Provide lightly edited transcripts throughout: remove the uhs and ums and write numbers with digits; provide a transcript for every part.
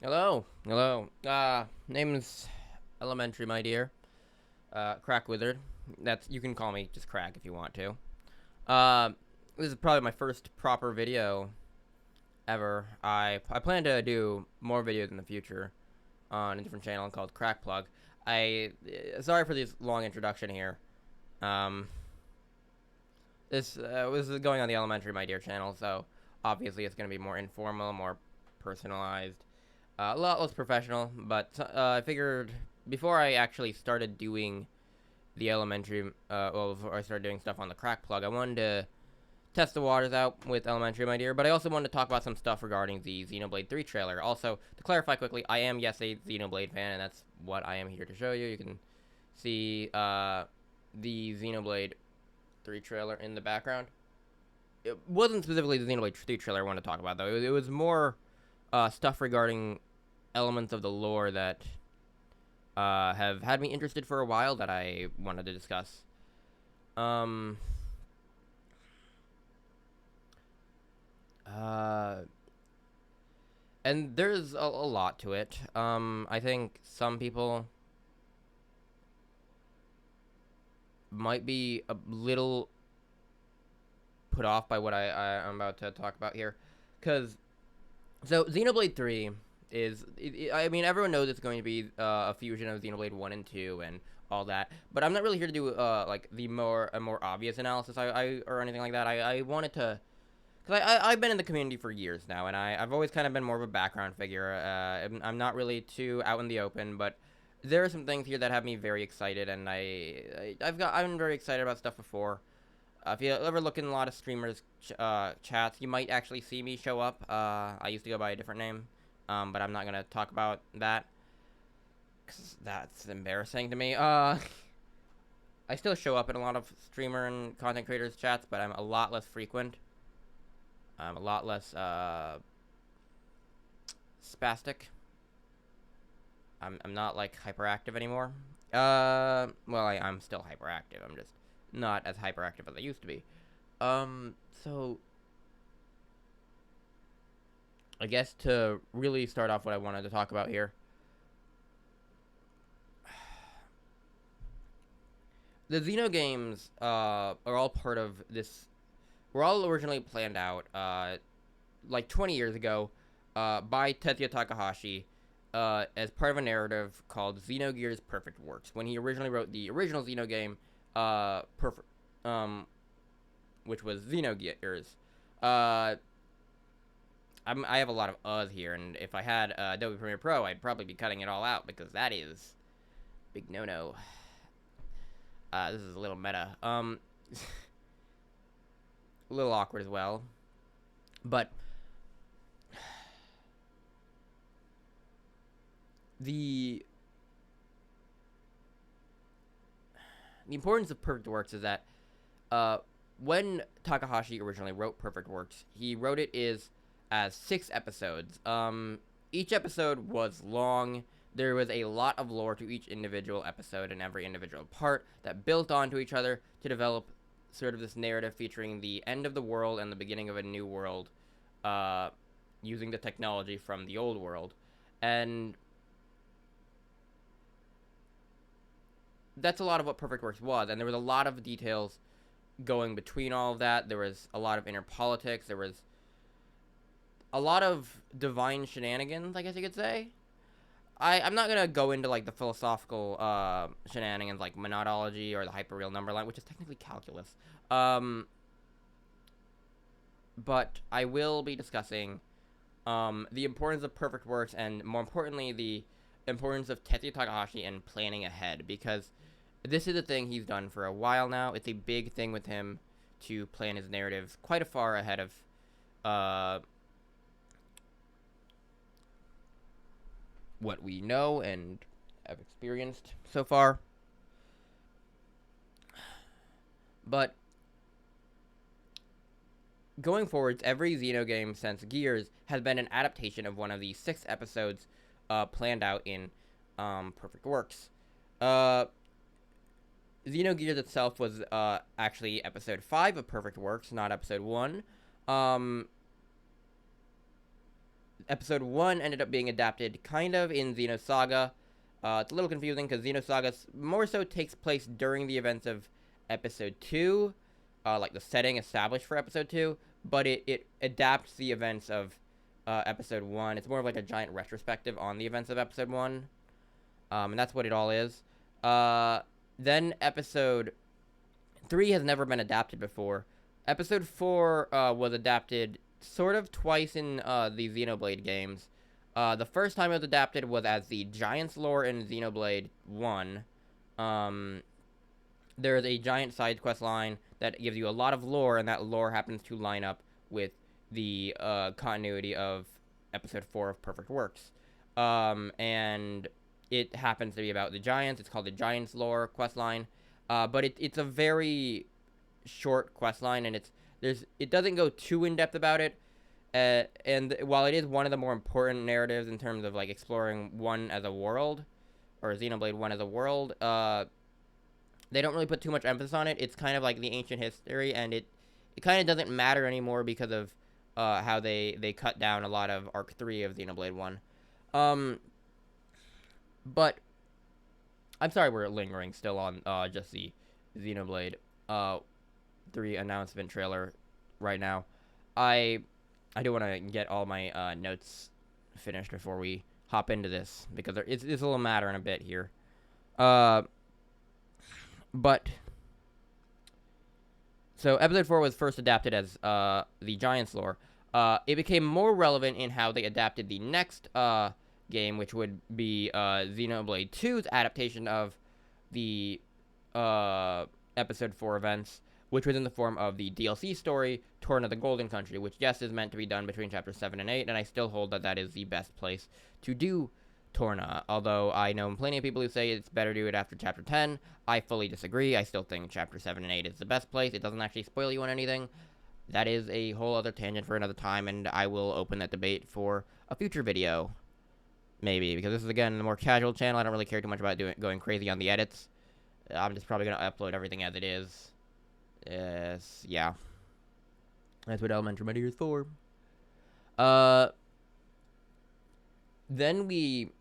Hello, hello. Name's Elementary, my dear. Crack Wizard. You can call me just Crack if you want to. Uh, this is probably my first proper video ever. I plan to do more videos in the future on a different channel called Crack Plug. Sorry for this long introduction here. Um, this was going on the Elementary, my dear channel, so obviously it's gonna be more informal, more personalized. A lot less professional, but I figured before I actually started doing the elementary, before I started doing stuff on the crack plug, I wanted to test the waters out with elementary, my dear, but I also wanted to talk about some stuff regarding the Xenoblade 3 trailer. Also, to clarify quickly, I am, yes, a Xenoblade fan, and that's what I am here to show you. You can see the Xenoblade 3 trailer in the background. It wasn't specifically the Xenoblade 3 trailer I wanted to talk about, though. It was more stuff regarding elements of the lore that have had me interested for a while that I wanted to discuss. Um, uh, and there's a lot to it. I think some people might be a little put off by what I'm about to talk about here. Because, so, Xenoblade 3 I mean, everyone knows it's going to be a fusion of Xenoblade 1 and 2 and all that, but I'm not really here to do like a more obvious analysis or anything like that. I wanted to, because I've been in the community for years now, and I've always kind of been more of a background figure. I'm not really too out in the open, but there are some things here that have me very excited, and I'm very excited about stuff before. If you ever look in a lot of streamers' chats, you might actually see me show up. I used to go by a different name, but I'm not gonna talk about that because that's embarrassing to me. I still show up in a lot of streamer and content creators' chats, but I'm a lot less frequent. I'm a lot less spastic. I'm not like hyperactive anymore. Well, I'm still hyperactive. I'm just not as hyperactive as I used to be. So I guess to really start off what I wanted to talk about here, the Xeno games are all part of this. Were all originally planned out like 20 years ago by Tetsuya Takahashi as part of a narrative called Xenogears Perfect Works. When he originally wrote the original Xeno game, Perfect, which was Xenogears. Uh, I have a lot of uhs here, and if I had Adobe Premiere Pro, I'd probably be cutting it all out because that is big no-no. This is a little meta. A little awkward as well, but the importance of Perfect Works is that when Takahashi originally wrote Perfect Works, he wrote it as 6 episodes. Each episode was long. There was a lot of lore to each individual episode and every individual part that built onto each other to develop sort of this narrative featuring the end of the world and the beginning of a new world, using the technology from the old world. And that's a lot of what Perfect Works was, and there was a lot of details going between all of that. There was a lot of inner politics. There was a lot of divine shenanigans, I guess you could say. I'm not gonna go into like the philosophical shenanigans like monadology or the hyperreal number line, which is technically calculus. But I will be discussing the importance of Perfect Works and, more importantly, the importance of Tetsuya Takahashi and planning ahead, because this is a thing he's done for a while now. It's a big thing with him to plan his narratives quite a far ahead of what we know and have experienced so far. But going forwards, every Xeno game since Gears has been an adaptation of one of the 6 episodes planned out in Perfect Works. Xenogears itself was actually episode 5 of Perfect Works, not episode 1. Episode 1 ended up being adapted kind of in Xenosaga. It's a little confusing because Xenosaga more so takes place during the events of Episode 2, like the setting established for Episode 2, but it adapts the events of Episode 1. It's more of like a giant retrospective on the events of Episode 1, and that's what it all is. Then Episode 3 has never been adapted before. Episode 4 was adapted sort of twice in the Xenoblade games. The first time it was adapted was as the Giants lore in Xenoblade 1. There is a giant side quest line that gives you a lot of lore, and that lore happens to line up with the continuity of Episode 4 of Perfect Works. And it happens to be about the Giants. It's called the Giants lore quest line. But it's a very short quest line, and it doesn't go too in depth about it. And while it is one of the more important narratives in terms of like exploring 1 as a world, or Xenoblade 1 as a world, they don't really put too much emphasis on it. It's kind of like the ancient history, and it kind of doesn't matter anymore because of how they cut down a lot of Arc 3 of Xenoblade 1. But I'm sorry we're lingering still on just the Xenoblade 3 announcement trailer right now. I do want to get all my notes finished before we hop into this, because it's a little matter in a bit here. But so Episode 4 was first adapted as the Giants lore. It became more relevant in how they adapted the next game, which would be Xenoblade 2's adaptation of the Episode 4 events, which was in the form of the DLC story, Torna the Golden Country, which, yes, is meant to be done between Chapters 7 and 8, and I still hold that that is the best place to do Torna, although I know plenty of people who say it's better to do it after Chapter 10. I fully disagree. I still think Chapter 7 and 8 is the best place. It doesn't actually spoil you on anything. That is a whole other tangent for another time, and I will open that debate for a future video. Maybe, because this is, again, a more casual channel. I don't really care too much about going crazy on the edits. I'm just probably going to upload everything as it is. Yeah. That's what Elementary Media is for. Then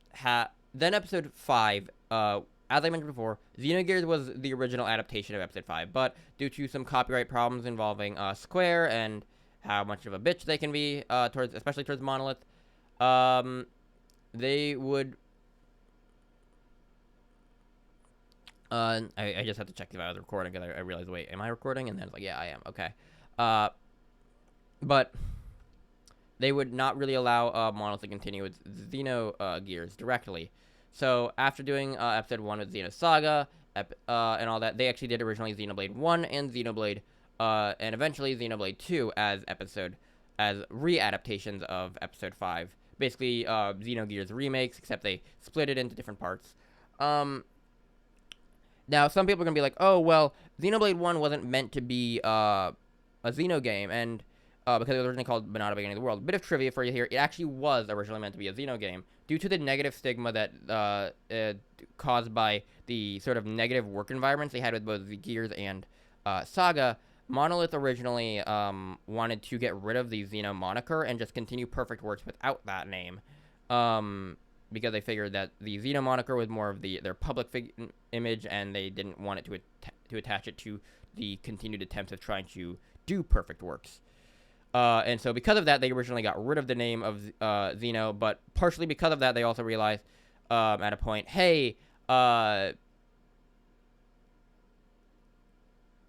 Episode 5, as I mentioned before, Xenogears was the original adaptation of Episode 5, but due to some copyright problems involving Square and how much of a bitch they can be, especially towards Monolith, they would... I just had to check if I was recording, because I realized, wait, am I recording? And then it's like, yeah, I am. Okay. But they would not really allow Monolith to continue with Xenogears directly. So after doing Episode 1 with Xenosaga and all that, they actually did originally Xenoblade 1 and Xenoblade, and eventually Xenoblade 2 as re-adaptations of Episode 5. Basically, Xenogears remakes, except they split it into different parts. Now, some people are going to be like, oh, well, Xenoblade 1 wasn't meant to be a Xeno game, and because it was originally called Banana Beginning of the World. Bit of trivia for you here. It actually was originally meant to be a Xeno game. Due to the negative stigma that caused by the sort of negative work environments they had with both the Gears and Saga, Monolith originally wanted to get rid of the Xeno moniker and just continue Perfect Works without that name. Because they figured that the Xeno moniker was more of their public image, and they didn't want it to attach it to the continued attempts of trying to do Perfect Works. And so because of that, they originally got rid of the name of Xeno, but partially because of that, they also realized at a point, hey,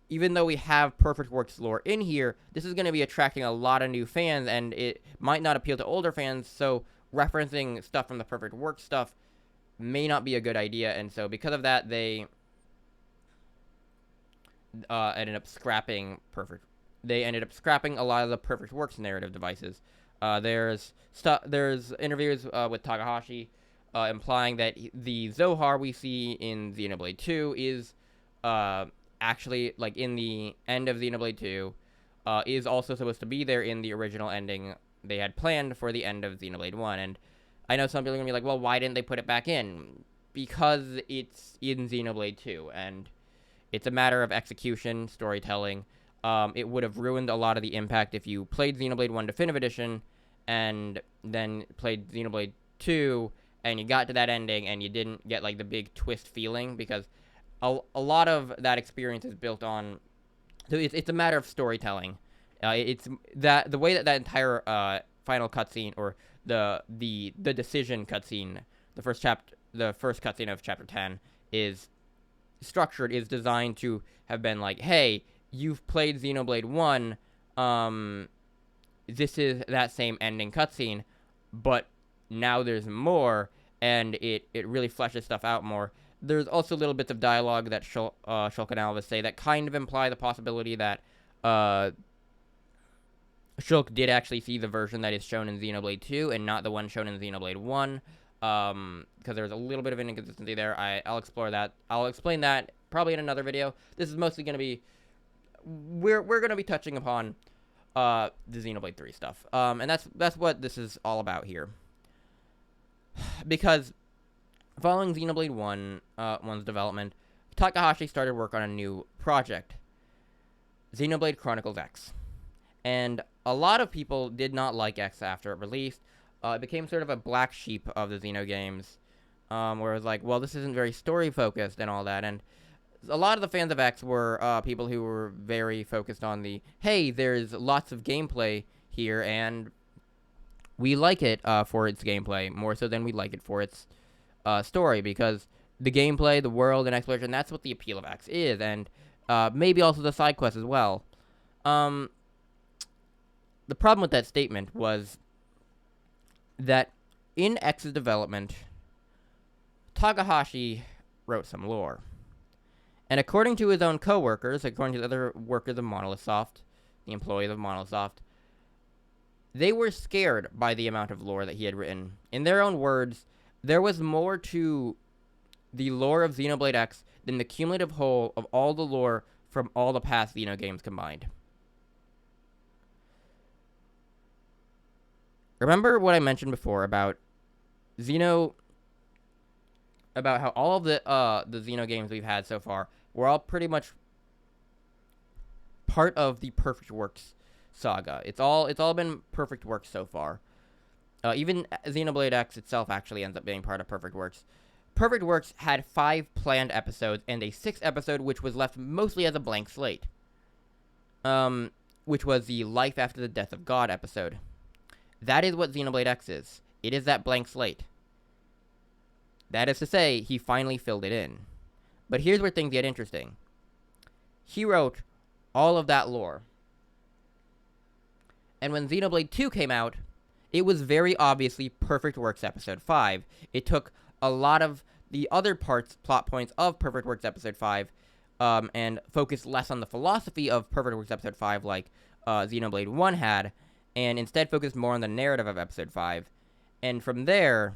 even though we have Perfect Works lore in here, this is going to be attracting a lot of new fans, and it might not appeal to older fans, so referencing stuff from the Perfect Works stuff may not be a good idea. And so because of that, they ended up scrapping a lot of the Perfect Works narrative devices. There's interviews with Takahashi implying that the Zohar we see in Xenoblade 2 is actually, like, in the end of Xenoblade 2, is also supposed to be there in the original ending they had planned for the end of Xenoblade 1. And I know some people are going to be like, well, why didn't they put it back in? Because it's in Xenoblade 2, and it's a matter of execution, storytelling. It would have ruined a lot of the impact if you played Xenoblade 1 Definitive Edition and then played Xenoblade 2, and you got to that ending, and you didn't get, like, the big twist feeling, because a lot of that experience is built on... So it's a matter of storytelling. It's that the way that entire final cutscene, or the decision cutscene, the first cutscene of chapter 10 is structured, is designed to have been like, hey, you've played Xenoblade 1, this is that same ending cutscene, but now there's more, and it really fleshes stuff out more. There's also little bits of dialogue that Shulk and Alvis say that kind of imply the possibility that Shulk did actually see the version that is shown in Xenoblade 2 and not the one shown in Xenoblade 1, because there's a little bit of an inconsistency there. I'll explore that. I'll explain that probably in another video. This is mostly going to be... We're going to be touching upon the Xenoblade 3 stuff. And that's what this is all about here. Because following Xenoblade 1's development, Takahashi started work on a new project, Xenoblade Chronicles X. And a lot of people did not like X after it released. It became sort of a black sheep of the Xeno games, where it was like, well, this isn't very story-focused and all that. And a lot of the fans of X were people who were very focused on the, hey, there's lots of gameplay here, and we like it for its gameplay, more so than we like it for its story, because the gameplay, the world, and exploration, that's what the appeal of X is, and maybe also the side quests as well. The problem with that statement was that in X's development, Takahashi wrote some lore. And according to his own co-workers, according to the other workers of Monolith Soft, the employees of Monolith Soft, they were scared by the amount of lore that he had written. In their own words, there was more to the lore of Xenoblade X than the cumulative whole of all the lore from all the past Xeno games combined. Remember what I mentioned before about about how all of the Xeno games we've had so far were all pretty much part of the Perfect Works saga. It's all been Perfect Works so far. Even Xenoblade X itself actually ends up being part of Perfect Works. Perfect Works had 5 planned episodes and a 6th episode which was left mostly as a blank slate, which was the Life After the Death of God episode. That is what Xenoblade X is. It is that blank slate. That is to say, he finally filled it in. But here's where things get interesting. He wrote all of that lore. And when Xenoblade 2 came out, it was very obviously Perfect Works Episode 5. It took a lot of the other plot points of Perfect Works Episode 5, and focused less on the philosophy of Perfect Works Episode 5 like Xenoblade 1 had, and instead focused more on the narrative of Episode 5. And from there,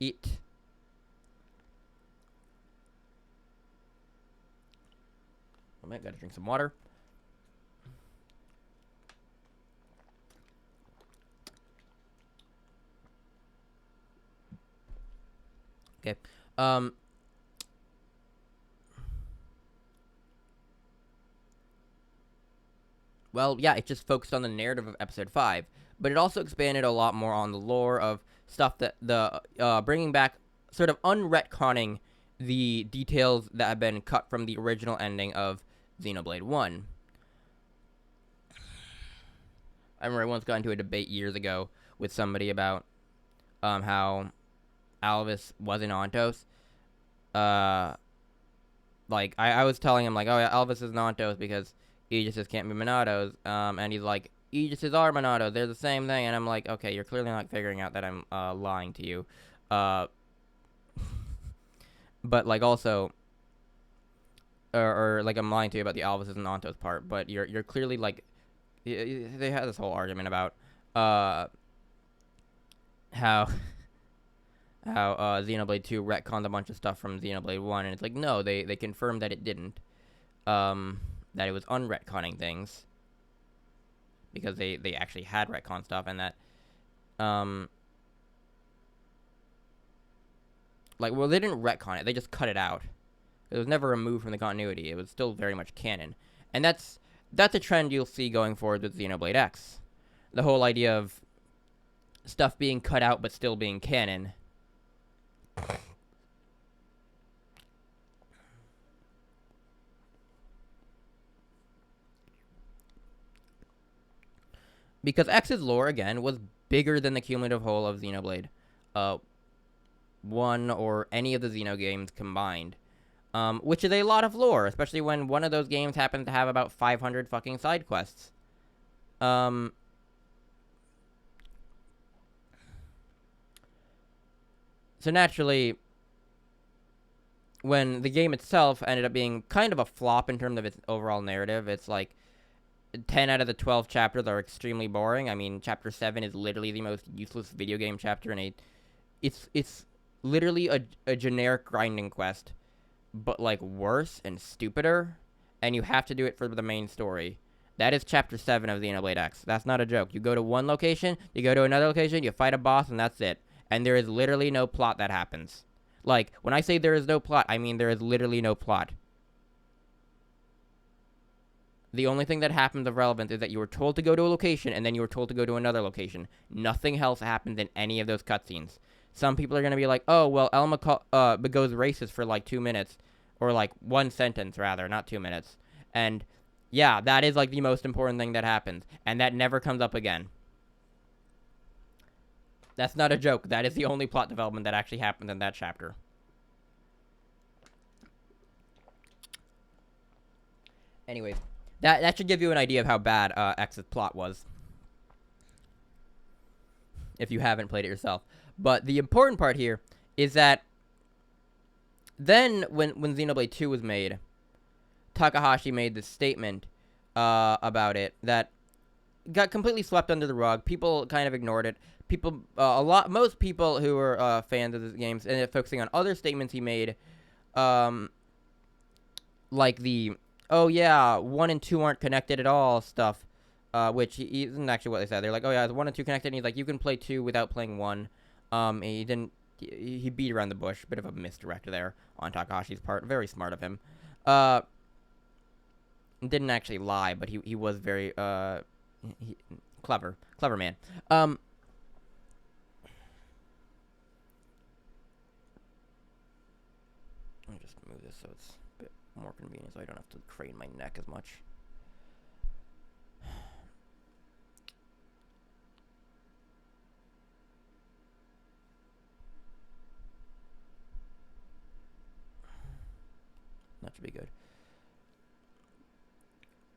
I gotta drink some water. Okay. Well, yeah, it just focused on the narrative of Episode 5, but it also expanded a lot more on the lore of stuff that bringing back, sort of unretconning the details that have been cut from the original ending of Xenoblade 1. I remember I once got into a debate years ago with somebody about how Alvis was in Ontos. Like, I was telling him, like, oh yeah, Alvis is in Ontos because Aegises can't be Monados, and he's like, Aegises are Monados, they're the same thing, and I'm like, okay, you're clearly not figuring out that I'm lying to you. But, like, also, or like, I'm lying to you about the Alvis and Ontos part, but you're clearly, like, they had this whole argument about how Xenoblade 2 retconned a bunch of stuff from Xenoblade 1, and it's like, no, they confirmed that it didn't. That it was unretconning things, because they actually had retcon stuff, and that, like, well, they didn't retcon it, they just cut it out. It was never removed from the continuity, it was still very much canon. And that's a trend you'll see going forward with Xenoblade X. the whole idea of stuff being cut out but still being canon. Because X's lore, again, was bigger than the cumulative whole of Xenoblade 1 or any of the Xeno games combined. Which is a lot of lore, especially when one of those games happens to have about 500 fucking side quests. So naturally, when the game itself ended up being kind of a flop in terms of its overall narrative, it's like 10 out of the 12 chapters are extremely boring. I mean, chapter 7 is literally the most useless video game chapter in it's literally a generic grinding quest, but like worse and stupider, and you have to do it for the main story. That is chapter 7 of Xenoblade X. That's not a joke. You go to one location, you go to another location, you fight a boss, and that's it. And there is literally no plot that happens. Like, when I say there is no plot, I mean there is literally no plot. The only thing that happens of relevance is that you were told to go to a location, and then you were told to go to another location. Nothing else happens in any of those cutscenes. Some people are going to be like, oh, well, Elma goes racist for like 2 minutes. Or like 1 sentence, rather, not 2 minutes. And yeah, that is like the most important thing that happens. And that never comes up again. That's not a joke. That is the only plot development that actually happens in that chapter. Anyways, that should give you an idea of how bad X's plot was. If you haven't played it yourself. But the important part here is that then when Xenoblade 2 was made, Takahashi made this statement about it that got completely swept under the rug. People kind of ignored it. Most people who were fans of the games ended up focusing on other statements he made, like the, oh yeah, 1 and 2 aren't connected at all stuff, which isn't actually what they said. They're like, oh yeah, 1 and 2 connected, and he's like, you can play 2 without playing 1. He beat around the bush. Bit of a misdirect there on Takahashi's part. Very smart of him. Didn't actually lie, but he was very clever man. Let me just move this so it's a bit more convenient, so I don't have to crane my neck as much. That should be good.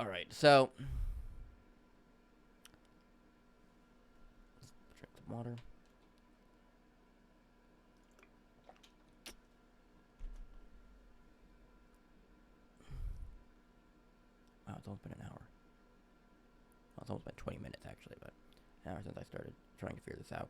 Alright, so let's drink some water. Wow, it's almost been an hour. Well, it's almost been 20 minutes actually, but an hour since I started trying to figure this out.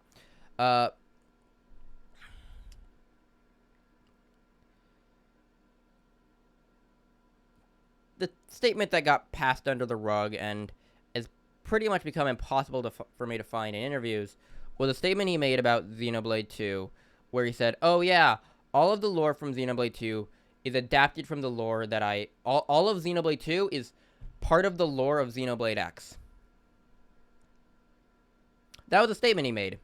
The statement that got passed under the rug and has pretty much become impossible for me to find in interviews was a statement he made about Xenoblade 2, where he said, oh yeah, all of the lore from Xenoblade 2 is adapted from the lore that all of Xenoblade 2 is part of the lore of Xenoblade X. That was a statement he made.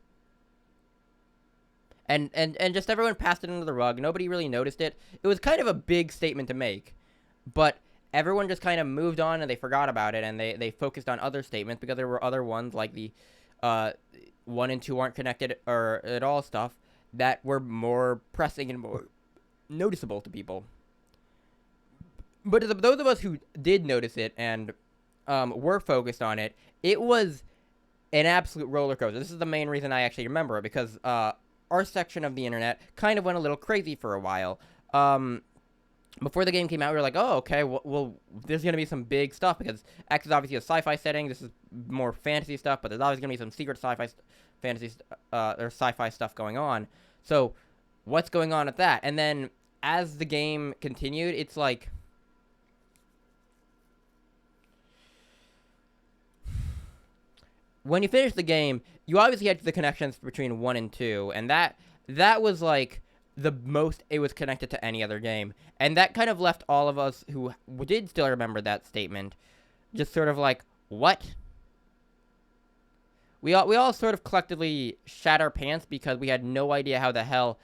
And just everyone passed it under the rug. Nobody really noticed it. It was kind of a big statement to make, but everyone just kind of moved on and they forgot about it, and they focused on other statements because there were other ones like the 1 and 2 aren't connected or at all stuff that were more pressing and more noticeable to people. But to those of us who did notice it and were focused on it, it was an absolute roller coaster. This is the main reason I actually remember it, because our section of the internet kind of went a little crazy for a while. Before the game came out, we were like, oh, okay, well, there's going to be some big stuff, because X is obviously a sci-fi setting. This is more fantasy stuff, but there's always going to be some secret sci-fi stuff going on. So, what's going on with that? And then, as the game continued, it's like, when you finish the game, you obviously had the connections between 1 and 2, and that was like the most it was connected to any other game. And that kind of left all of us who did still remember that statement just sort of like, what? we all sort of collectively shat our pants because we had no idea how the hell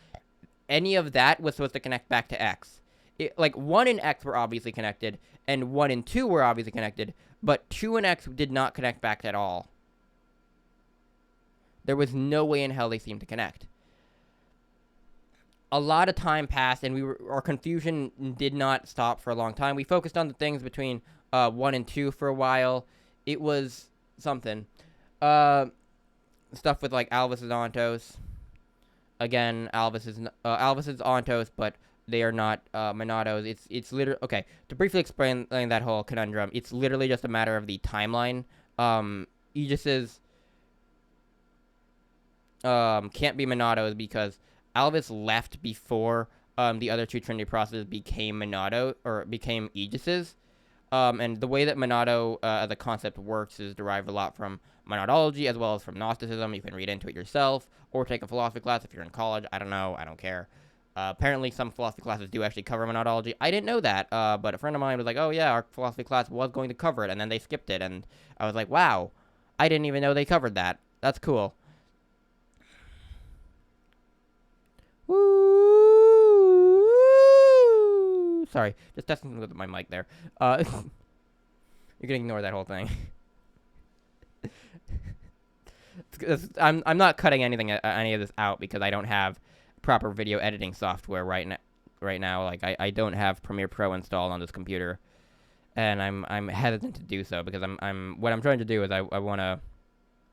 any of that was supposed to connect back to X. Like 1 and X were obviously connected, and 1 and 2 were obviously connected, but 2 and X did not connect back at all. There was no way in hell they seemed to connect. A lot of time passed, and our confusion did not stop for a long time. We focused on the things between 1 and 2 for a while. It was something. Stuff with like Alvis's Ontos. Again, Alvis is Ontos, but they are not Monados. It's literally okay. To briefly explain that whole conundrum, it's literally just a matter of the timeline. Aegis's can't be Monados because Alvis left before the other 2 Trinity processes became Monado or became Aegis's. And the way that Monado as a concept works is derived a lot from monadology as well as from Gnosticism. You can read into it yourself or take a philosophy class if you're in college. I don't know. I don't care. Apparently, some philosophy classes do actually cover monadology. I didn't know that, but a friend of mine was like, oh, yeah, our philosophy class was going to cover it, and then they skipped it. And I was like, wow, I didn't even know they covered that. That's cool. Woo! Sorry, just testing with my mic there. You can ignore that whole thing. I'm not cutting any of this out because I don't have proper video editing software right now. Like I don't have Premiere Pro installed on this computer, and I'm hesitant to do so because what I'm trying to do is I want to.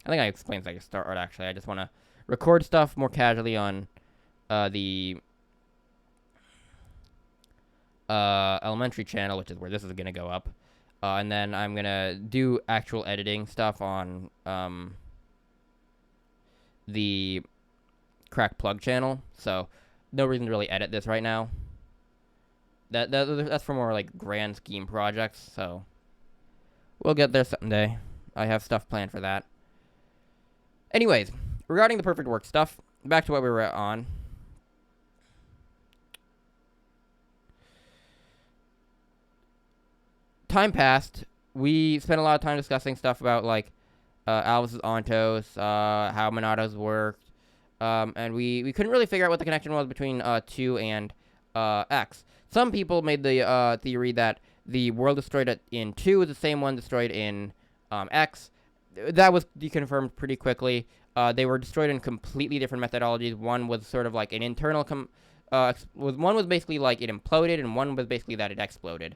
I think I explained this at the start. Actually, I just want to record stuff more casually on the elementary channel, which is where this is gonna go up, and then I'm gonna do actual editing stuff on the Crack Plug channel. So no reason to really edit this right now. That's for more like grand scheme projects. So we'll get there someday. I have stuff planned for that. Anyways, regarding the perfect work stuff, back to what we were on. Time passed. We spent a lot of time discussing stuff about like Alvis's Ontos, how Monados worked, and we couldn't really figure out what the connection was between 2 and X. Some people made the theory that the world destroyed in 2 is the same one destroyed in X. That was deconfirmed pretty quickly. They were destroyed in completely different methodologies. One was sort of like an internal one was basically like it imploded, and one was basically that it exploded.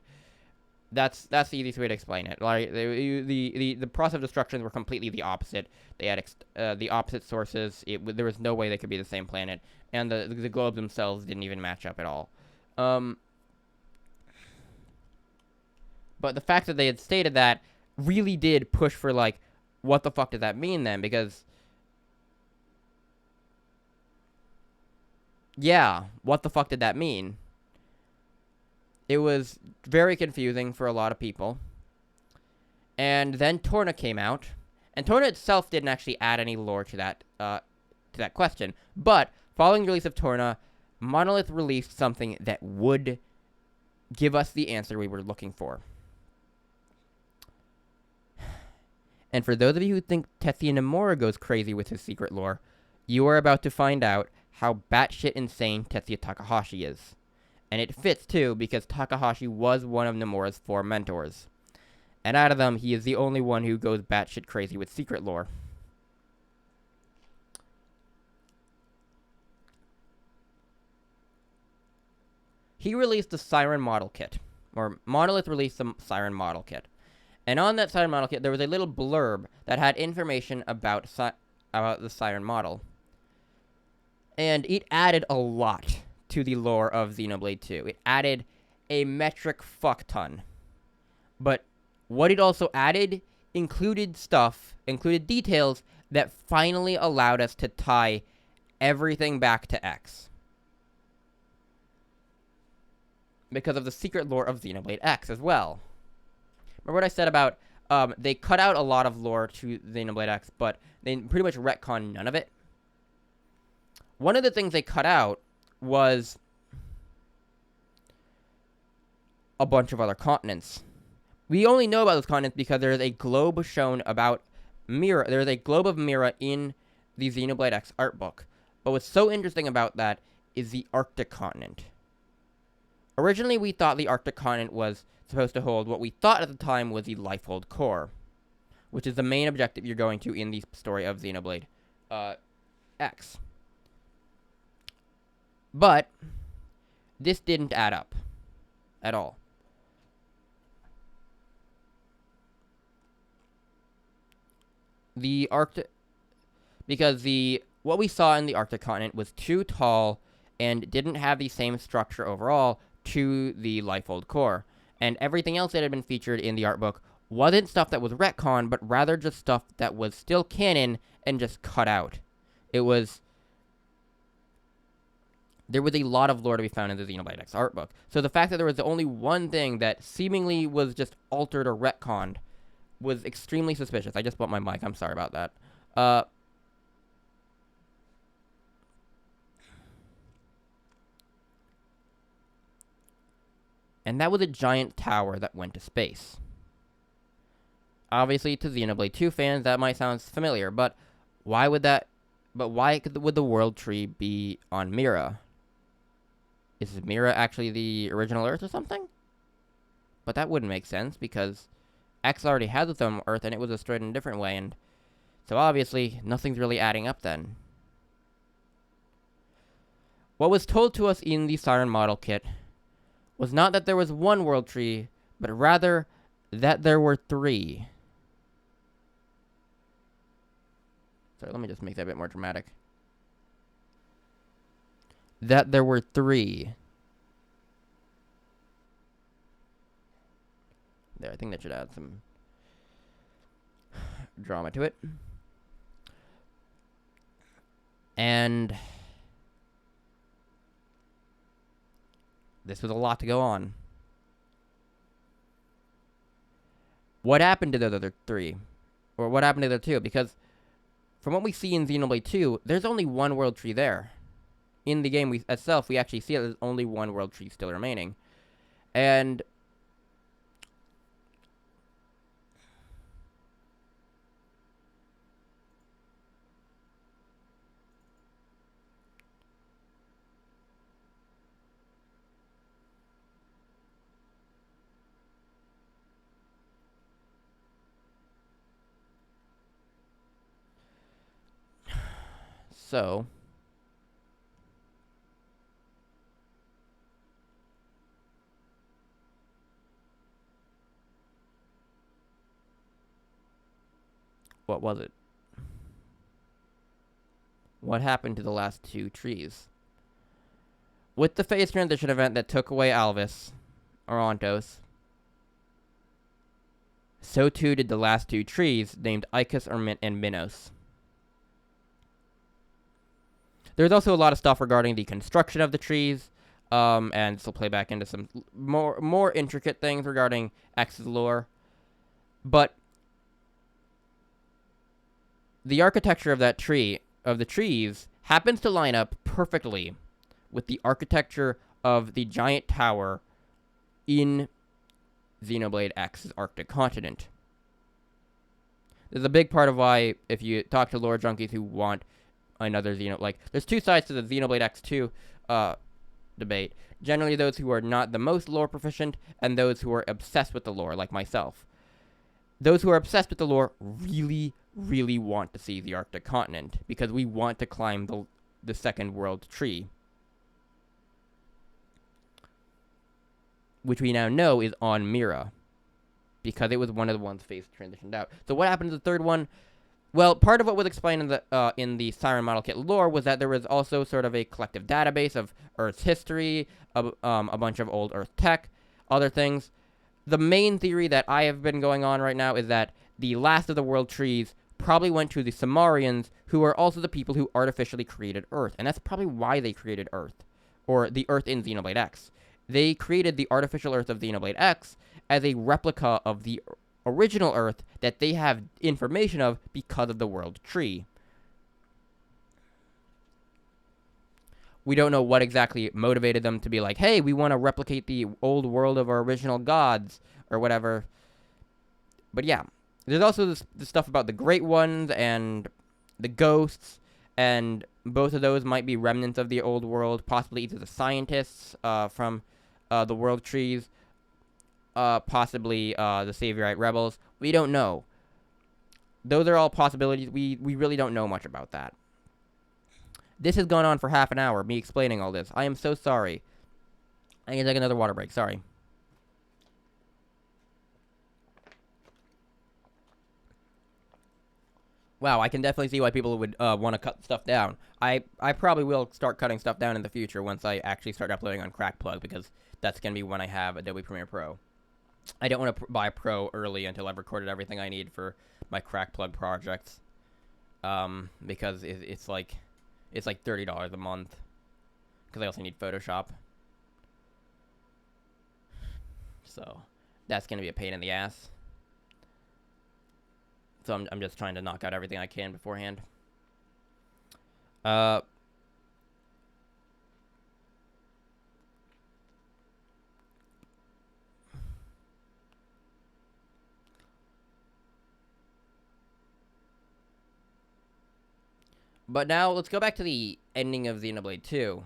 That's the easiest way to explain it. Like the process of destructions were completely the opposite. They had the opposite sources. There was no way they could be the same planet, and the globes themselves didn't even match up at all. But the fact that they had stated that really did push for like, what the fuck does that mean then? Because yeah, what the fuck did that mean? It was very confusing for a lot of people. And then Torna came out, and Torna itself didn't actually add any lore to that question. But following the release of Torna, Monolith released something that would give us the answer we were looking for. And for those of you who think Tetsuya Nomura goes crazy with his secret lore, you are about to find out how batshit insane Tetsuya Takahashi is. And it fits, too, because Takahashi was one of Nomura's 4 mentors. And out of them, he is the only one who goes batshit crazy with secret lore. He released the Siren Model Kit. Or Monolith released the Siren Model Kit. And on that Siren Model Kit, there was a little blurb that had information about the Siren Model. And it added a lot to the lore of Xenoblade 2. It added a metric fuck ton. But what it also added included details that finally allowed us to tie everything back to X. Because of the secret lore of Xenoblade X as well. Remember what I said about they cut out a lot of lore to Xenoblade X, but they pretty much retconned none of it? One of the things they cut out was a bunch of other continents. We only know about those continents because there is a globe shown about Mira. There is a globe of Mira in the Xenoblade X art book. But what's so interesting about that is the Arctic continent. Originally, we thought the Arctic continent was supposed to hold what we thought at the time was the Lifehold core, which is the main objective you're going to in the story of Xenoblade X. But this didn't add up at all. The Arctic, because what we saw in the Arctic continent was too tall and didn't have the same structure overall to the Lifehold core, and everything else that had been featured in the art book wasn't stuff that was retcon, but rather just stuff that was still canon and just cut out. There was a lot of lore to be found in the Xenoblade X art book. So the fact that there was only one thing that seemingly was just altered or retconned was extremely suspicious. I just bumped my mic. I'm sorry about that. And that was a giant tower that went to space. Obviously, to Xenoblade 2 fans, that might sound familiar, but why would that... But why would the World Tree be on Mira? Is Mira actually the original Earth or something? But that wouldn't make sense, because X already has its own Earth, and it was destroyed in a different way, and... So obviously, nothing's really adding up then. What was told to us in the Siren model kit was not that there was one World Tree, but rather that there were 3. Sorry, let me just make that a bit more dramatic. That there were 3. There, I think that should add some drama to it. And this was a lot to go on. What happened to the other 3? Or what happened to the 2? Because from what we see in Xenoblade 2, there's only one World Tree there. In the game itself, we actually see that there's only one World Tree still remaining. And so what was it? What happened to the last 2 trees? With the phase transition event that took away Alvis, or Ontos, so too did the last 2 trees named Icus and Minos. There's also a lot of stuff regarding the construction of the trees, and this will play back into some more intricate things regarding X's lore. But the architecture of that tree, of the trees, happens to line up perfectly with the architecture of the giant tower in Xenoblade X's Arctic continent. This is a big part of why, if you talk to lore junkies who want another there's 2 sides to the Xenoblade X2 debate. Generally, those who are not the most lore proficient, and those who are obsessed with the lore, like myself. Those who are obsessed with the lore really, really want to see the Arctic continent, because we want to climb the second world tree, which we now know is on Mira, because it was one of the ones phase transitioned out. So what happened to the third one? Well, part of what was explained in the Siren Model Kit lore was that there was also sort of a collective database of Earth's history, a bunch of old Earth tech, other things. The main theory that I have been going on right now is that the last of the world trees probably went to the Samarians, who are also the people who artificially created Earth. And that's probably why they created Earth, or the Earth in Xenoblade X. They created the artificial Earth of Xenoblade X as a replica of the original Earth that they have information of because of the world tree. We don't know what exactly motivated them to be like, hey, we want to replicate the old world of our original gods, or whatever. But yeah, There's also this stuff about the Great Ones and the ghosts, and both of those might be remnants of the old world, possibly either the scientists from the world trees, possibly the Saviorite rebels. We don't know. Those are all possibilities. We really don't know much about that. This has gone on for half an hour, me explaining all this. I am so sorry. I need to take another water break. Sorry. Wow, I can definitely see why people would want to cut stuff down. I probably will start cutting stuff down in the future once I actually start uploading on Crackplug, because that's going to be when I have Adobe Premiere Pro. I don't want to buy Pro early until I've recorded everything I need for my Crackplug projects. Because it's like $30 a month. Because I also need Photoshop. So that's going to be a pain in the ass. So I'm just trying to knock out everything I can beforehand. But now let's go back to the ending of Xenoblade 2.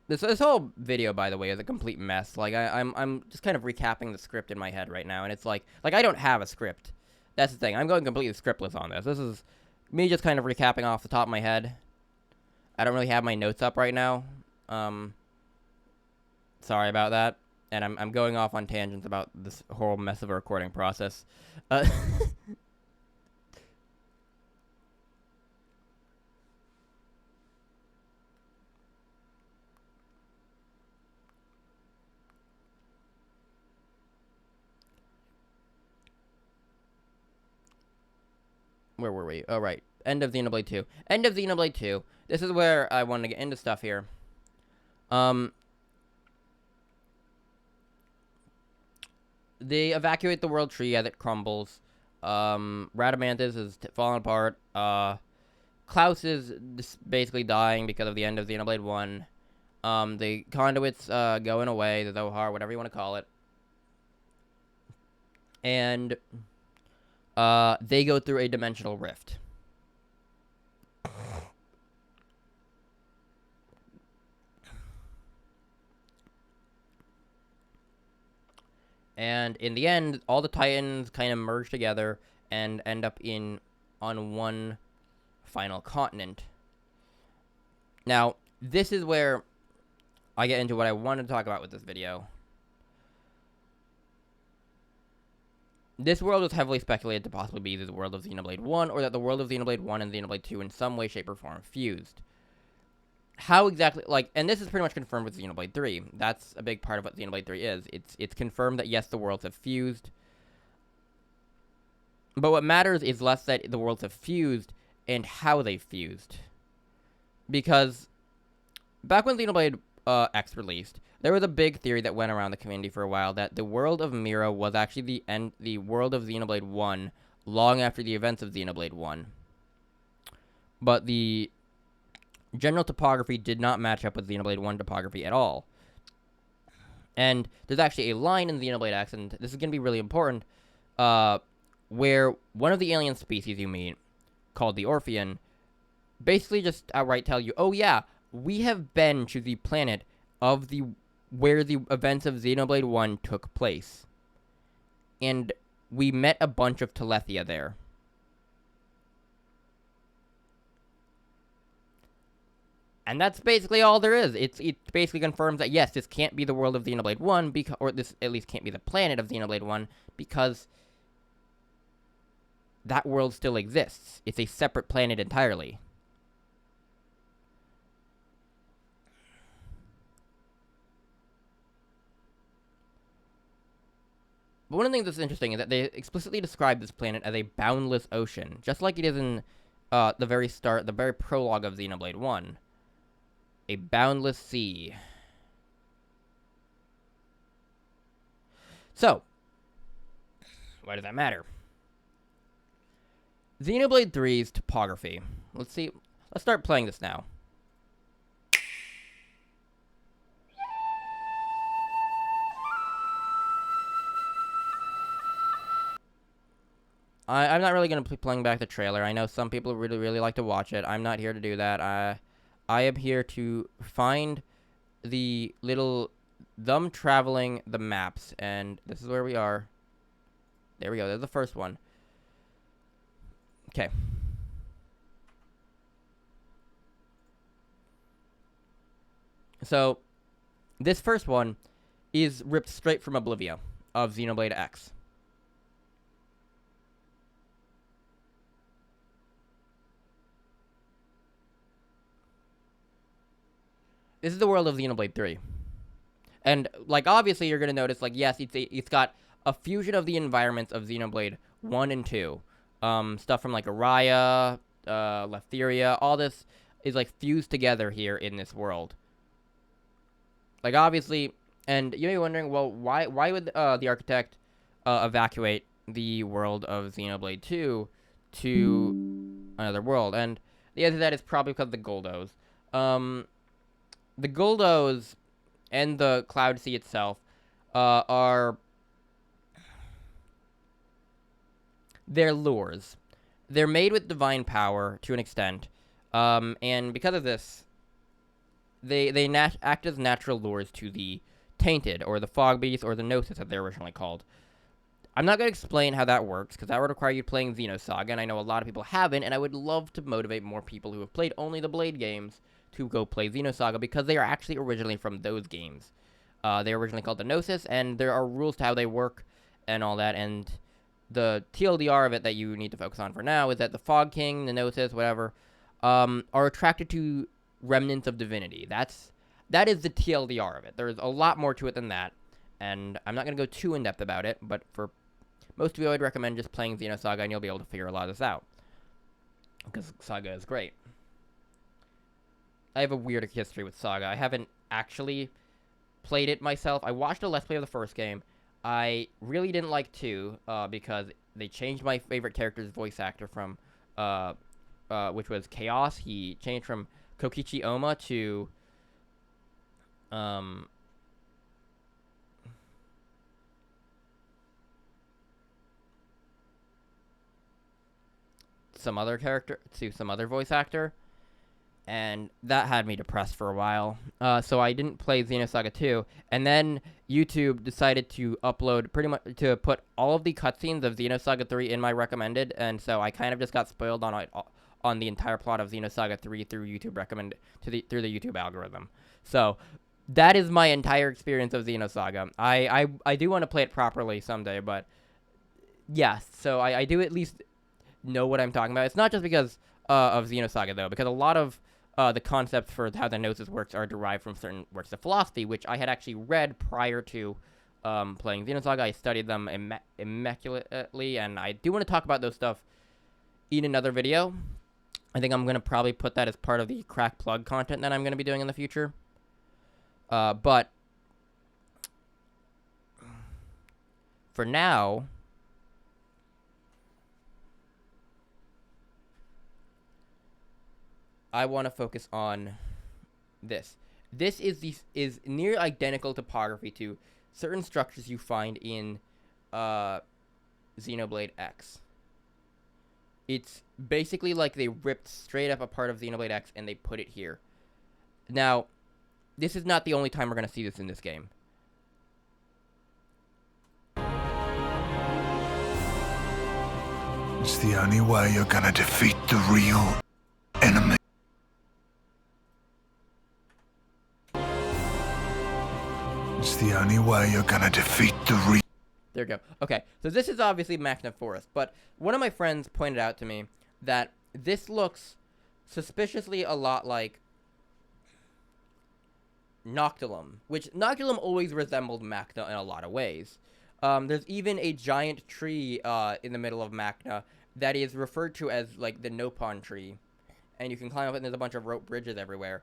This whole video, by the way, is a complete mess. Like I'm just kind of recapping the script in my head right now, and it's like I don't have a script. That's the thing. I'm going completely scriptless on this. This is me just kind of recapping off the top of my head. I don't really have my notes up right now. Sorry about that. And I'm going off on tangents about this whole mess of a recording process. Where were we? Oh, right. End of Xenoblade 2. End of Xenoblade 2. This is where I wanted to get into stuff here. They evacuate the world tree as it crumbles. Radamanthus is falling apart. Klaus is basically dying because of the end of Xenoblade 1. The conduit's going away, the Zohar, whatever you want to call it. And they go through a dimensional rift. And in the end, all the Titans kind of merge together and end up on one final continent. Now, this is where I get into what I wanted to talk about with this video. This world was heavily speculated to possibly be the world of Xenoblade 1, or that the world of Xenoblade 1 and Xenoblade 2 in some way, shape, or form fused. How exactly, and this is pretty much confirmed with Xenoblade 3. That's a big part of what Xenoblade 3 is. It's confirmed that, yes, the worlds have fused. But what matters is less that the worlds have fused and how they fused. Because back when Xenoblade X released, there was a big theory that went around the community for a while that the world of Mira was actually the world of Xenoblade 1 long after the events of Xenoblade 1. But the general topography did not match up with Xenoblade 1 topography at all. And there's actually a line in Xenoblade X, and this is going to be really important, where one of the alien species you meet, called the Orphean, basically just outright tell you, oh yeah, we have been to the planet of where the events of Xenoblade 1 took place. And we met a bunch of Telethia there. And that's basically all there is. It basically confirms that, yes, this can't be the world of Xenoblade 1, or this at least can't be the planet of Xenoblade 1, because that world still exists. It's a separate planet entirely. But one of the things that's interesting is that they explicitly describe this planet as a boundless ocean, just like it is in the very prologue of Xenoblade 1. A boundless sea. So, why does that matter? Xenoblade 3's topography. Let's start playing this now. I'm not really going to be playing back the trailer. I know some people really, really like to watch it. I'm not here to do that. I am here to find the little them traveling the maps, and this is where we are. There we go. There's the first one. Okay. So, this first one is ripped straight from Oblivia of Xenoblade X. This is the world of Xenoblade 3. And, like, obviously you're going to notice, like, yes, it's got a fusion of the environments of Xenoblade 1 and 2. Stuff from, like, Araya, Letheria, all this is, like, fused together here in this world. Like, obviously, and you may be wondering, well, why would the architect evacuate the world of Xenoblade 2 to another world? And the answer to that is probably because of the Goldos. The Goldos and the Cloud Sea itself are... They're lures. They're made with divine power to an extent, and because of this, they act as natural lures to the Tainted, or the Fog Beast, or the Gnosis, as they're originally called. I'm not going to explain how that works, because that would require you playing Xenosaga, and I know a lot of people haven't, and I would love to motivate more people who have played only the Blade games to go play Xenosaga, because they are actually originally from those games. They were originally called the Gnosis, and there are rules to how they work, and all that, and the TLDR of it that you need to focus on for now is that the Fog King, the Gnosis, whatever, are attracted to remnants of divinity. That is the TLDR of it. There's a lot more to it than that, and I'm not going to go too in-depth about it, but for most of you, I'd recommend just playing Xenosaga, and you'll be able to figure a lot of this out, because Saga is great. I have a weird history with Saga. I haven't actually played it myself. I watched a Let's Play of the first game. I really didn't like 2, because they changed my favorite character's voice actor from, which was Chaos. He changed from Kokichi Oma to, some other character, to some other voice actor. And that had me depressed for a while. So I didn't play Xenosaga 2. And then YouTube decided to upload to put all of the cutscenes of Xenosaga 3 in my recommended. And so I kind of just got spoiled on the entire plot of Xenosaga 3 through YouTube through the YouTube algorithm. So that is my entire experience of Xenosaga. I do want to play it properly someday, but yes. So I do at least know what I'm talking about. It's not just because of Xenosaga, though, because a lot of the concepts for how the Gnosis works are derived from certain works of philosophy, which I had actually read prior to playing Xenosaga. I studied them immaculately, and I do want to talk about those stuff in another video. I think I'm going to probably put that as part of the crack plug content that I'm going to be doing in the future. But for now, I want to focus on this. This is near identical topography to certain structures you find in Xenoblade X. It's basically like they ripped straight up a part of Xenoblade X and they put it here. Now, this is not the only time we're going to see this in this game. It's the only way you're going to defeat the real enemy. It's the only way you're going to defeat the real... There we go. Okay, so this is obviously Magnum Forest, but one of my friends pointed out to me that this looks suspiciously a lot like Noctilum, which Noctilum always resembled Macna in a lot of ways. There's even a giant tree in the middle of Macna that is referred to as, like, the Nopon tree, and you can climb up it, and there's a bunch of rope bridges everywhere.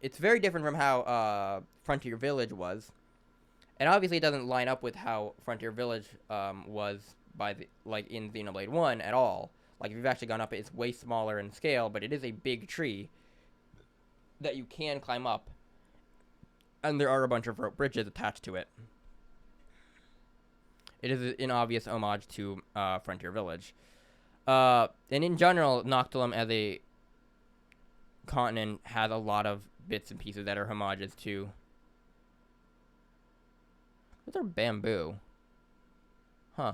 It's very different from how Frontier Village was. And obviously it doesn't line up with how Frontier Village was in Xenoblade 1 at all. Like, if you've actually gone up it, it's way smaller in scale, but it is a big tree that you can climb up. And there are a bunch of rope bridges attached to it. It is an obvious homage to Frontier Village. And in general, Noctilum as a continent has a lot of bits and pieces that are homages to. Those are bamboo. Huh.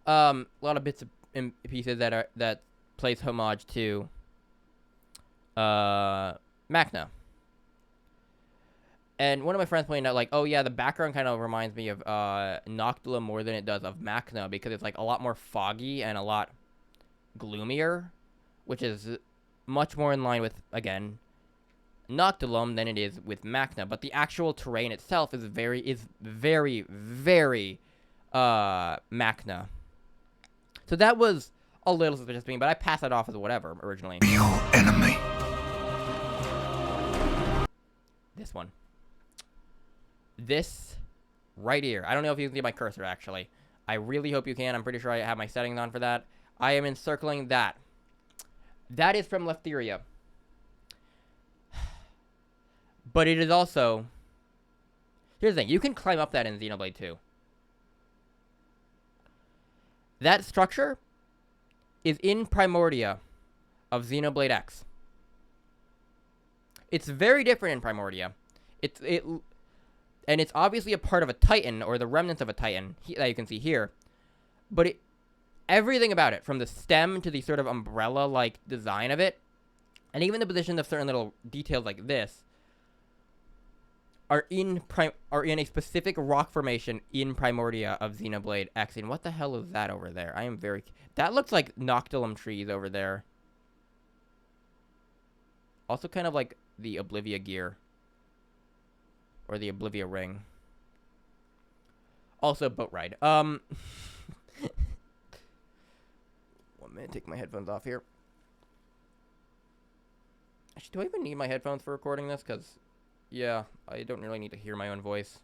A lot of bits and pieces that place homage to Magna. And one of my friends pointed out, like, oh yeah, the background kind of reminds me of Noctilum more than it does of Magna, because it's like a lot more foggy and a lot gloomier, which is much more in line with, again, Noctilum than it is with Magna. But the actual terrain itself is very Magna. So that was a little suspicious to me, but I passed that off as whatever originally. Real enemy. This one. This right here. I don't know if you can see my cursor, actually. I really hope you can. I'm pretty sure I have my settings on for that. I am encircling that. That is from Leftheria. But it is also... Here's the thing. You can climb up that in Xenoblade 2. That structure is in Primordia of Xenoblade X. It's very different in Primordia. And it's obviously a part of a Titan, or the remnants of a Titan, that you can see here. But everything about it, from the stem to the sort of umbrella-like design of it, and even the position of certain little details like this, are in a specific rock formation in Primordia of Xenoblade X. And what the hell is that over there? I am very... That looks like Noctilum trees over there. Also kind of like the Oblivia gear. Or the Oblivia ring. Also boat ride. 1 minute, take my headphones off here. Actually, do I even need my headphones for recording this? Because, yeah, I don't really need to hear my own voice.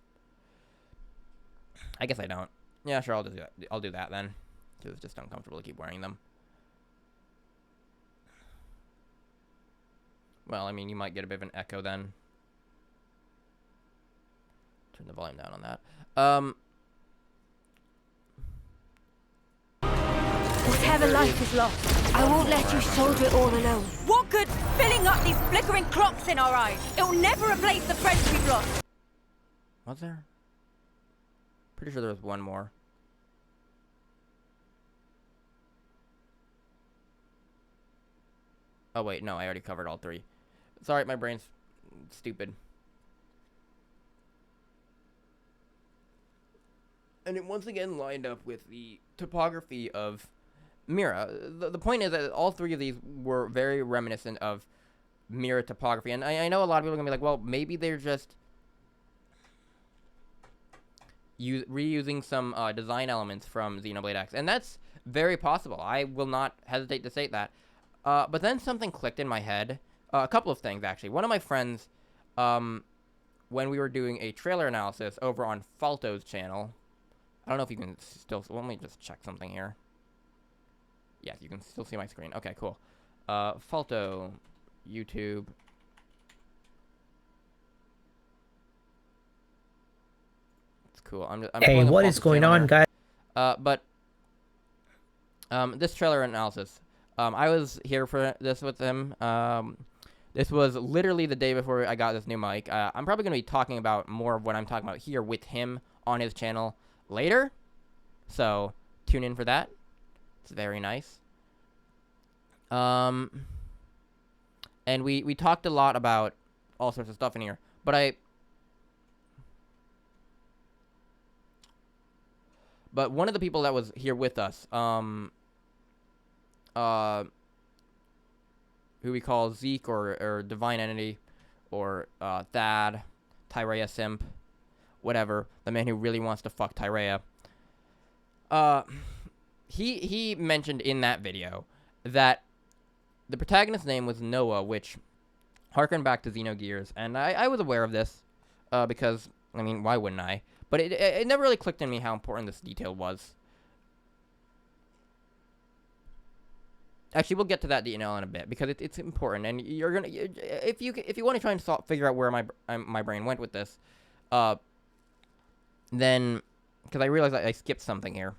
I guess I don't. Yeah, sure, I'll just do that. I'll do that then. Because it's just uncomfortable to keep wearing them. Well, I mean, you might get a bit of an echo then. Turn the volume down on that. Whatever life is lost, I won't let you soldier it all alone. What good filling up these flickering clocks in our eyes? It'll never replace the friends we've lost. Was there? Pretty sure there was one more. Oh wait, no, I already covered all three. Sorry, my brain's stupid. And it once again lined up with the topography of Mira. The point is that all three of these were very reminiscent of Mira topography. And I know a lot of people are going to be like, well, maybe they're just reusing some design elements from Xenoblade X. And that's very possible. I will not hesitate to say that. But then something clicked in my head. A couple of things, actually. One of my friends, when we were doing a trailer analysis over on Falto's channel... I don't know if you can still... Let me just check something here. Yes, you can still see my screen. Okay, cool. Falto, YouTube. It's cool. Hey, what is going on, guys? This trailer analysis. I was here for this with him. This was literally the day before I got this new mic. I'm probably going to be talking about more of what I'm talking about here with him on his channel later, so tune in for that. It's very nice. And we talked a lot about all sorts of stuff in here, but one of the people that was here with us, who we call Zeke or Divine Entity, or Thad, Tyrea Simp, whatever, the man who really wants to fuck Tyrea. He mentioned in that video that the protagonist's name was Noah, which harkened back to Xenogears, and I was aware of this, because, I mean, why wouldn't I? But it never really clicked in me how important this detail was. Actually, we'll get to that detail in a bit, because it's important, and you're gonna, if you want to try and figure out where my brain went with this, then because I realized I skipped something here.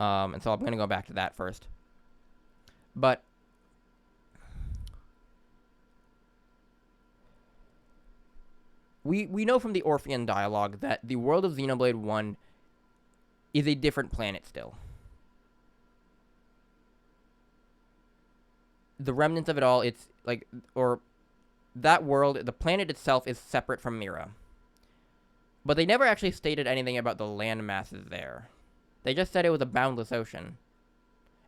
And so I'm going to go back to that first. But we know from the Orphean dialogue that the world of Xenoblade 1 is a different planet still. The remnants of it all, it's like, or that world, the planet itself is separate from Mira. But they never actually stated anything about the land masses there. They just said it was a boundless ocean.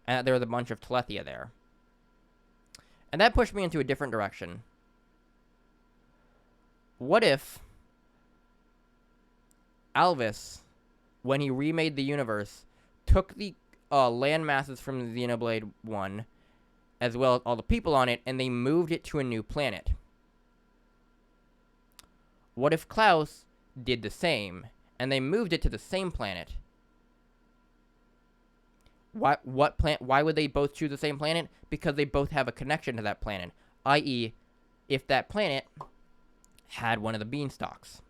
And that there was a bunch of Telethia there. And that pushed me into a different direction. What if Alvis, when he remade the universe, took the land masses from Xenoblade 1, as well as all the people on it, and they moved it to a new planet? What if Klaus did the same, and they moved it to the same planet? Why would they both choose the same planet? Because they both have a connection to that planet. I.e., if that planet had one of the beanstalks,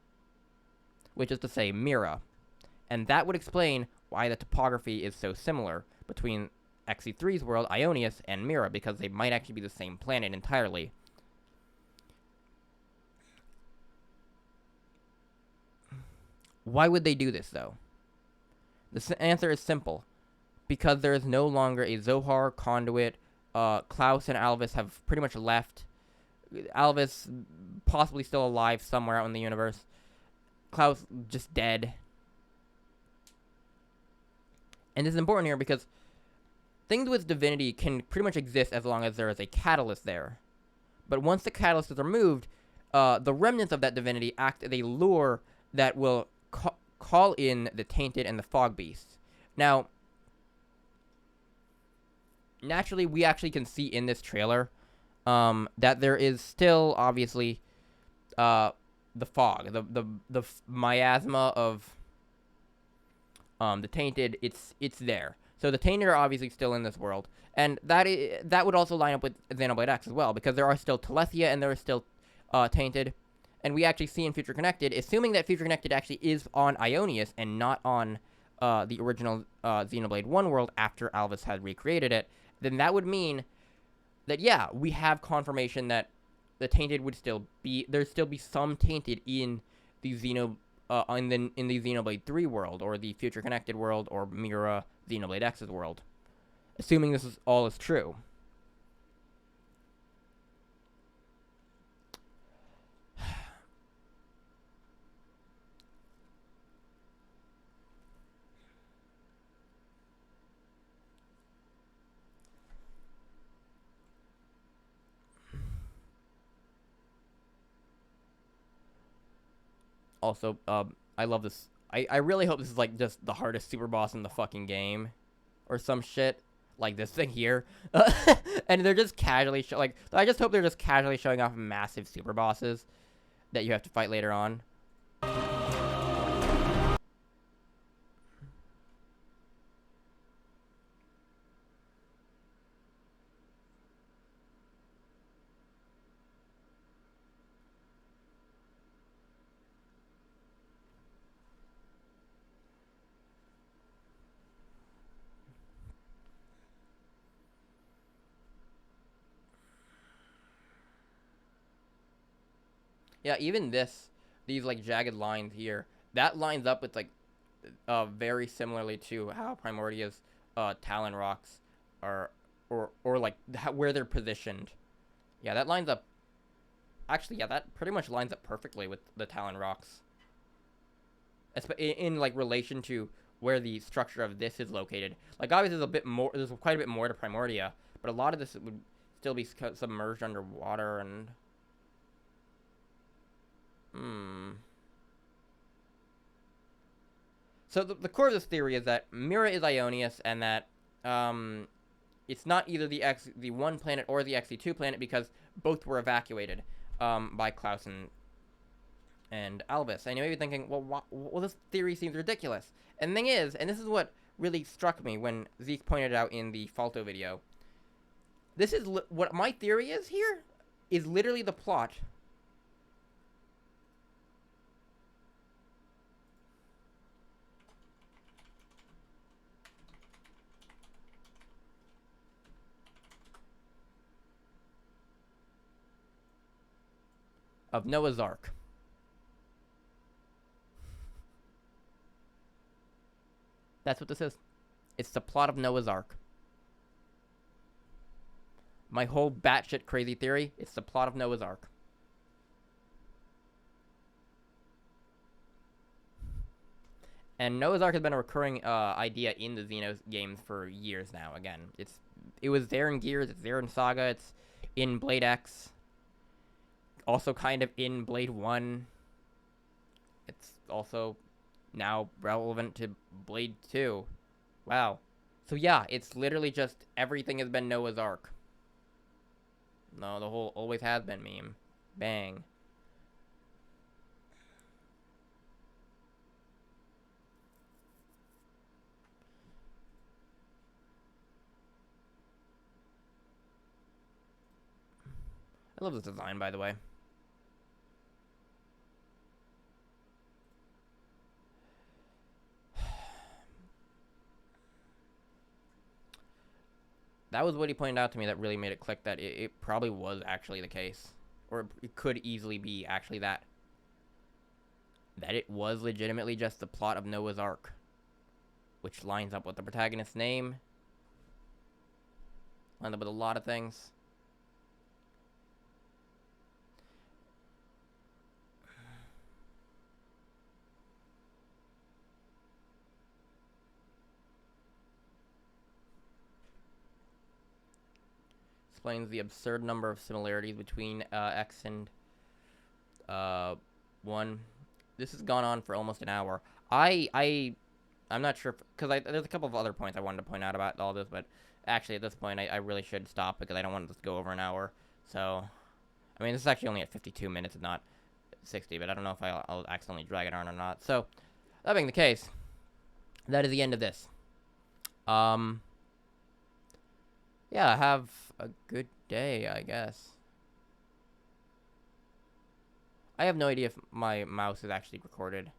which is to say Mira. And that would explain why the topography is so similar between XE3's world, Ionius, and Mira, because they might actually be the same planet entirely. Why would they do this, though? The answer is simple. Because there is no longer a Zohar, Conduit. Klaus and Alvis have pretty much left. Alvis possibly still alive somewhere out in the universe. Klaus just dead. And this is important here because things with divinity can pretty much exist as long as there is a catalyst there. But once the catalyst is removed, the remnants of that divinity act as a lure that will call in the Tainted and the Fog Beasts. Now, naturally, we actually can see in this trailer that there is still, obviously, the fog, the miasma of the Tainted. It's there. So the Tainted are obviously still in this world, and that would also line up with Xenoblade X as well, because there are still Telethia and there are still Tainted, and we actually see in Future Connected, assuming that Future Connected actually is on Ionius and not on the original Xenoblade 1 world after Alvis had recreated it, then that would mean that, yeah, we have confirmation that the Tainted would still be, there'd still be some Tainted in the in the Xenoblade 3 world, or the Future Connected world, or Mira Xenoblade X's world. Assuming this is all is true. Also, I love this. I really hope this is, like, just the hardest super boss in the fucking game. Or some shit. Like this thing here. And they're just casually, I just hope they're just casually showing off massive super bosses that you have to fight later on. Yeah, even these, like, jagged lines here, that lines up with, like, very similarly to how Primordia's Talon rocks are, or like, where they're positioned. Yeah, that lines up, actually, yeah, that pretty much lines up perfectly with the Talon rocks. In like, relation to where the structure of this is located. Like, obviously, there's quite a bit more to Primordia, but a lot of this would still be submerged underwater and... So the core of this theory is that Mira is Ionius, and that it's not either the 1 planet or the XE2 planet, because both were evacuated by Klaus and Alvis. And you may be thinking, well, this theory seems ridiculous. And the thing is, and this is what really struck me when Zeke pointed it out in the Falto video, this is what my theory is here, is literally the plot of Noah's Ark. That's what this is. It's the plot of Noah's Ark. My whole batshit crazy theory, it's the plot of Noah's Ark. And Noah's Ark has been a recurring idea in the Xeno games for years now. Again, it was there in Gears, it's there in Saga, it's in Blade X. Also kind of in Blade 1. It's also now relevant to Blade 2. Wow. So yeah, it's literally just everything has been Noah's Ark. No, the whole always has been meme. Bang. I love this design, by the way. That was what he pointed out to me that really made it click that it probably was actually the case. Or it could easily be actually that. That it was legitimately just the plot of Noah's Ark. Which lines up with the protagonist's name. Lines up with a lot of things. Explains the absurd number of similarities between X and 1. This has gone on for almost an hour. I'm not sure, because there's a couple of other points I wanted to point out about all this, but actually at this point I really should stop because I don't want this to go over an hour. So, I mean, this is actually only at 52 minutes and not 60, but I don't know if I'll accidentally drag it on or not. So, that being the case, that is the end of this. Yeah, have a good day, I guess. I have no idea if my mouse is actually recorded.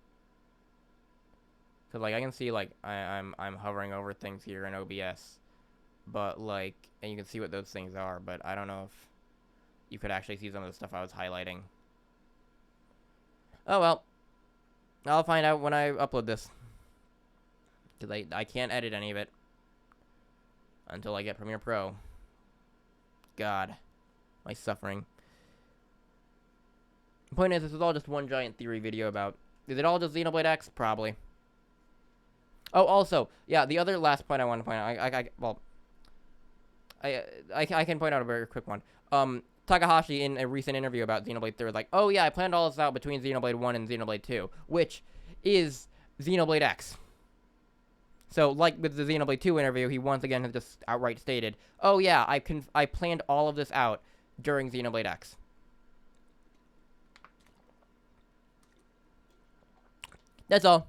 Cause like I can see like I'm hovering over things here in OBS, but like, and you can see what those things are, but I don't know if you could actually see some of the stuff I was highlighting. Oh well, I'll find out when I upload this. Cause I can't edit any of it until I get Premiere Pro. God, my suffering. The point is, this is all just one giant theory video about... Is it all just Xenoblade X? Probably. Oh, also, yeah, the other last point I want to point out... I can point out a very quick one. Takahashi, in a recent interview about Xenoblade 3, was like, oh yeah, I planned all this out between Xenoblade 1 and Xenoblade 2, which is Xenoblade X. So, like with the Xenoblade 2 interview, he once again has just outright stated, oh yeah, I planned all of this out during Xenoblade X. That's all.